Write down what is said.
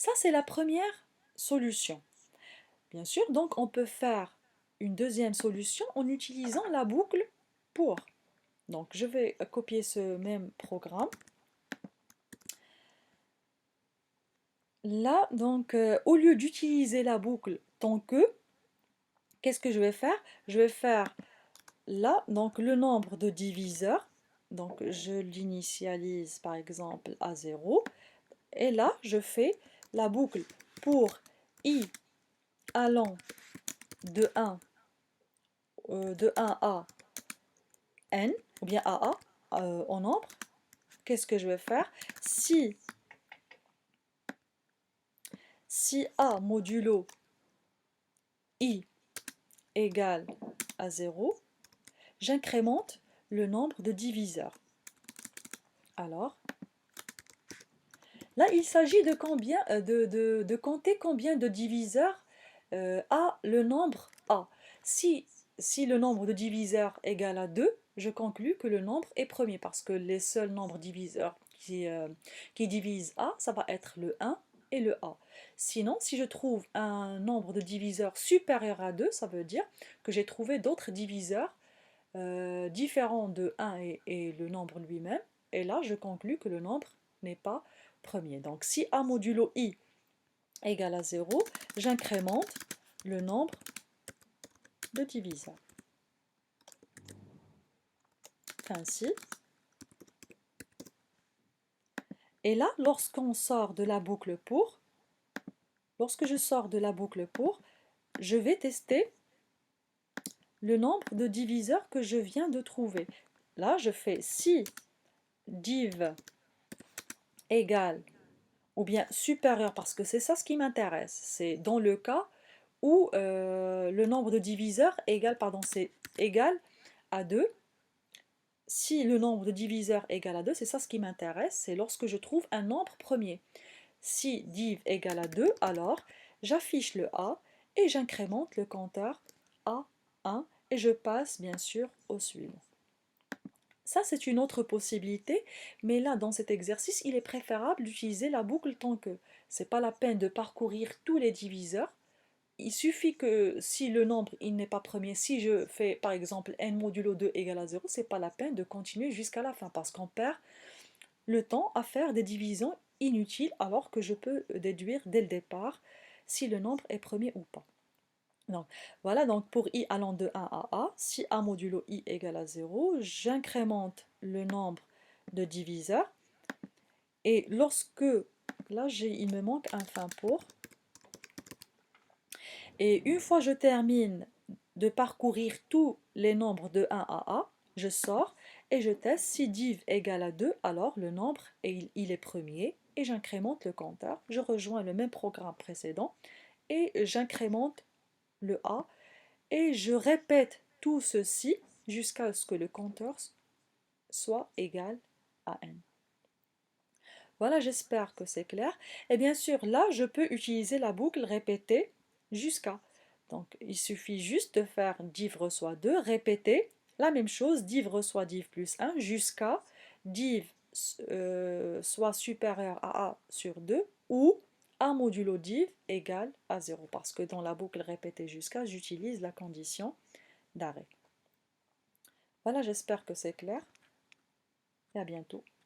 Ça, c'est la première solution. Bien sûr, donc on peut faire une deuxième solution en utilisant la boucle pour. Donc je vais copier ce même programme. Là, donc, au lieu d'utiliser la boucle tant que, qu'est-ce que je vais faire? Je vais faire là, donc, le nombre de diviseurs. Donc, je l'initialise par exemple à 0. Et là, je fais la boucle pour i allant de 1, de 1 à n, ou bien à a en nombre. Qu'est-ce que je vais faire? Si a modulo i égale à 0, j'incrémente le nombre de diviseurs. Alors, là, il s'agit de, de compter combien de diviseurs a le nombre A. Si le nombre de diviseurs égale à 2, je conclus que le nombre est premier, parce que les seuls nombres diviseurs qui divisent A, ça va être le 1 et le A. Sinon, si je trouve un nombre de diviseurs supérieur à 2, ça veut dire que j'ai trouvé d'autres diviseurs différents de 1 et le nombre lui-même, et là, je conclus que le nombre n'est pas premier. Donc, si A modulo I égale à 0, j'incrémente le nombre de diviseurs. Ainsi. Et là, lorsqu'on sort de la boucle pour, lorsque je sors de la boucle pour, je vais tester le nombre de diviseurs que je viens de trouver. Là, je fais si div égale ou bien supérieur, parce que c'est ça ce qui m'intéresse. C'est dans le cas où le nombre de diviseurs c'est égal à 2. Si le nombre de diviseurs égale à 2, c'est ça ce qui m'intéresse, c'est lorsque je trouve un nombre premier. Si div égale à 2, alors j'affiche le A et j'incrémente le compteur à 1 et je passe bien sûr au suivant. Ça, c'est une autre possibilité, mais là, dans cet exercice, il est préférable d'utiliser la boucle tant que. C'est pas la peine de parcourir tous les diviseurs. Il suffit que si le nombre il n'est pas premier, si je fais par exemple n modulo 2 égale à 0, c'est pas la peine de continuer jusqu'à la fin parce qu'on perd le temps à faire des divisions inutiles alors que je peux déduire dès le départ si le nombre est premier ou pas. Donc, voilà, donc pour i allant de 1 à a, si a modulo i égale à 0, j'incrémente le nombre de diviseurs. Et lorsque, là il me manque un fin pour, et une fois je termine de parcourir tous les nombres de 1 à a, je sors et je teste si div égale à 2, alors le nombre il est premier et j'incrémente le compteur. Je rejoins le même programme précédent et j'incrémente le a et je répète tout ceci jusqu'à ce que le compteur soit égal à n. Voilà, j'espère que c'est clair. Et bien sûr, là, je peux utiliser la boucle répétée jusqu'à. Donc, il suffit juste de faire div reçoit 2, répéter la même chose, div reçoit div plus 1, jusqu'à div soit supérieur à a sur 2, ou a modulo div égale à 0, parce que dans la boucle répétée jusqu'à, j'utilise la condition d'arrêt. Voilà, j'espère que c'est clair, et à bientôt.